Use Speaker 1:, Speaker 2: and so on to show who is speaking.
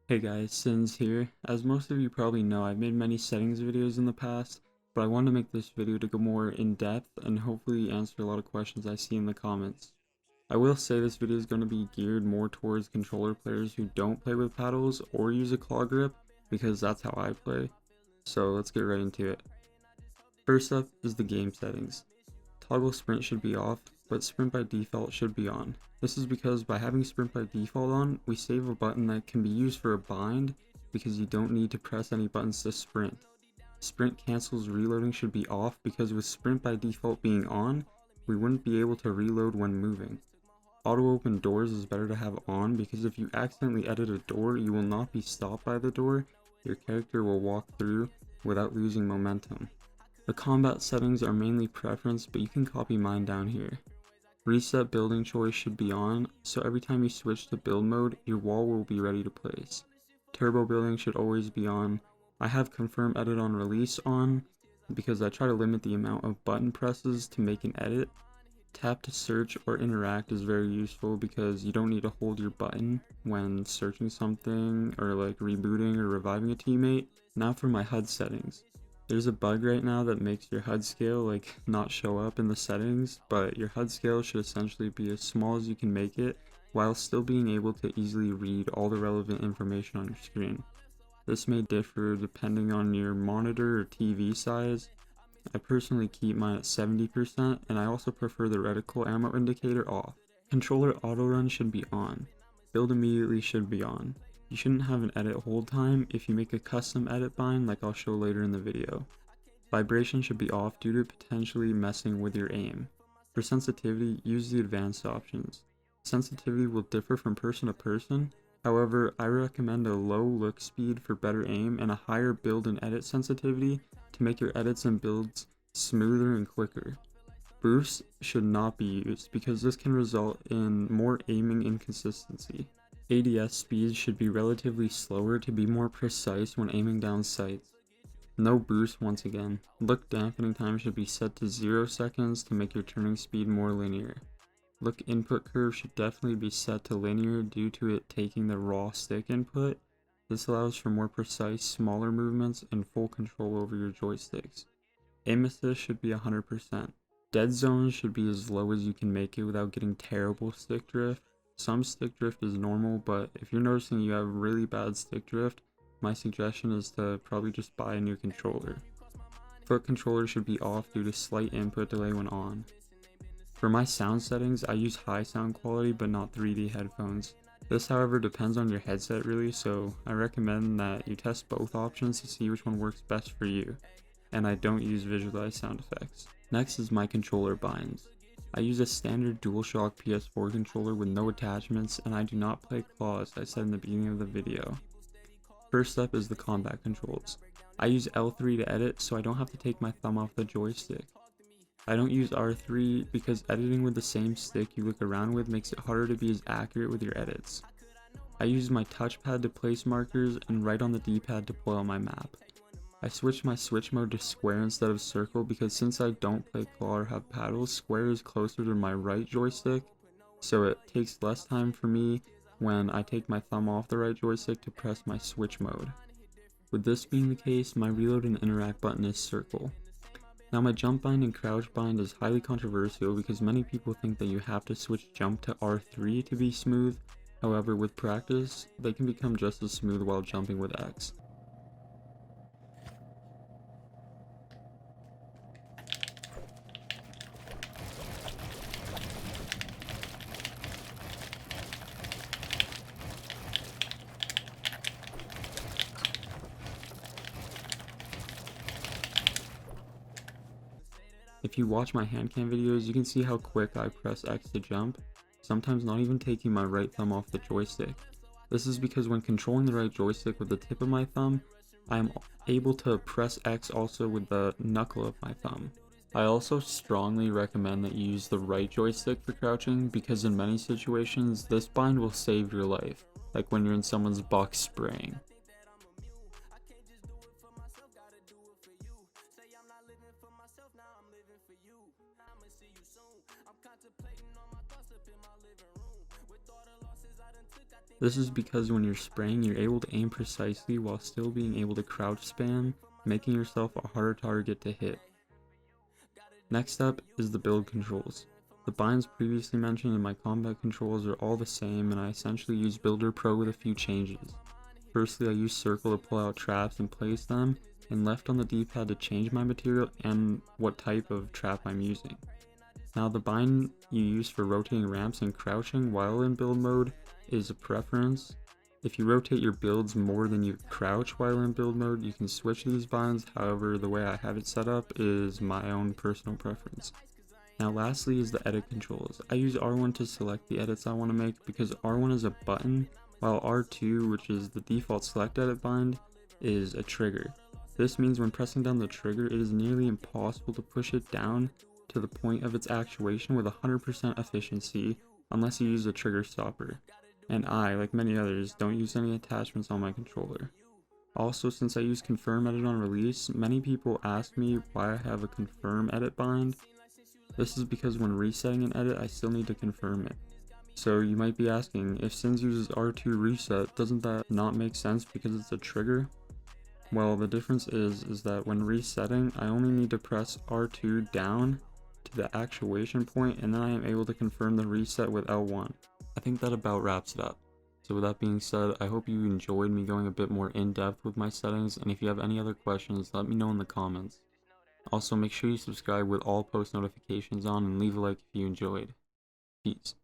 Speaker 1: Hey guys, Sinz here. As most of you probably know, I've made many settings videos in the past, but I wanted to make this video to go more in depth and hopefully answer a lot of questions I see in the comments. I will say this video is going to be geared more towards controller players who don't play with paddles or use a claw grip, because that's how I play. So let's get right into it. First up is the game settings. Toggle sprint should be off, but sprint by default should be on. This is because by having sprint by default on, we save a button that can be used for a bind because you don't need to press any buttons to sprint. Sprint cancels reloading should be off because with sprint by default being on, we wouldn't be able to reload when moving. Auto open doors is better to have on because if you accidentally edit a door, you will not be stopped by the door, your character will walk through without losing momentum. The combat settings are mainly preference, but you can copy mine down here. Reset building choice should be on, so every time you switch to build mode, your wall will be ready to place. Turbo building should always be on. I have confirm edit on release on, because I try to limit the amount of button presses to make an edit. Tap to search or interact is very useful because you don't need to hold your button when searching something or like rebooting or reviving a teammate. Now for my HUD settings. There's a bug right now that makes your HUD scale not show up in the settings, but your HUD scale should essentially be as small as you can make it while still being able to easily read all the relevant information on your screen. This may differ depending on your monitor or TV size. I personally keep mine at 70%, and I also prefer the reticle ammo indicator off. Controller auto run should be on. Build immediately should be on. You shouldn't have an edit hold time if you make a custom edit bind like I'll show later in the video. Vibration should be off due to potentially messing with your aim. For sensitivity, use the advanced options. Sensitivity will differ from person to person, however, I recommend a low look speed for better aim and a higher build and edit sensitivity to make your edits and builds smoother and quicker. Boost should not be used because this can result in more aiming inconsistency. ADS speeds should be relatively slower to be more precise when aiming down sights. No boost once again. Look dampening time should be set to 0 seconds to make your turning speed more linear. Look input curve should definitely be set to linear due to it taking the raw stick input. This allows for more precise, smaller movements and full control over your joysticks. Aim assist should be 100%. Dead zones should be as low as you can make it without getting terrible stick drift. Some stick drift is normal, but if you're noticing you have really bad stick drift, my suggestion is to probably just buy a new controller. Foot controller should be off due to slight input delay when on. For my sound settings, I use high sound quality but not 3D headphones. This however depends on your headset really, so I recommend that you test both options to see which one works best for you, and I don't use visualized sound effects. Next is my controller binds. I use a standard DualShock PS4 controller with no attachments, and I do not play claw as I said in the beginning of the video. First up is the combat controls. I use L3 to edit so I don't have to take my thumb off the joystick. I don't use R3 because editing with the same stick you look around with makes it harder to be as accurate with your edits. I use my touchpad to place markers and right on the D-pad to pull out my map. I switched my switch mode to square instead of circle because since I don't play claw or have paddles, square is closer to my right joystick, so it takes less time for me when I take my thumb off the right joystick to press my switch mode. With this being the case, my reload and interact button is circle. Now my jump bind and crouch bind is highly controversial because many people think that you have to switch jump to R3 to be smooth, however with practice, they can become just as smooth while jumping with X. If you watch my hand cam videos, you can see how quick I press X to jump, sometimes not even taking my right thumb off the joystick. This is because when controlling the right joystick with the tip of my thumb, I am able to press X also with the knuckle of my thumb. I also strongly recommend that you use the right joystick for crouching because in many situations, this bind will save your life, like when you're in someone's box spraying. Contemplating on my thoughts up in my living room. With all the losses I done took, I think This is because when you're spraying, you're able to aim precisely while still being able to crouch spam, making yourself a harder target to hit. Next up is the build controls. The binds previously mentioned in my combat controls are all the same, and I essentially use Builder Pro with a few changes. Firstly, I use circle to pull out traps and place them, and left on the D-pad to change my material and what type of trap I'm using. Now the bind you use for rotating ramps and crouching while in build mode is a preference. If you rotate your builds more than you crouch while in build mode, you can switch these binds. However, the way I have it set up is my own personal preference. Now lastly is the edit controls. I use R1 to select the edits I want to make because R1 is a button, while R2, which is the default select edit bind, is a trigger. This means when pressing down the trigger, it is nearly impossible to push it down to the point of its actuation with 100% efficiency unless you use a trigger stopper. And I, like many others, don't use any attachments on my controller. Also, since I use confirm edit on release, many people ask me why I have a confirm edit bind. This is because when resetting an edit, I still need to confirm it. So you might be asking, if Sinz uses R2 reset, doesn't that not make sense because it's a trigger? Well, the difference is that when resetting, I only need to press R2 down to the actuation point, and then I am able to confirm the reset with L1. I think that about wraps it up. So with that being said, I hope you enjoyed me going a bit more in depth with my settings, and if you have any other questions, let me know in the comments. Also, make sure you subscribe with all post notifications on and leave a like if you enjoyed. Peace.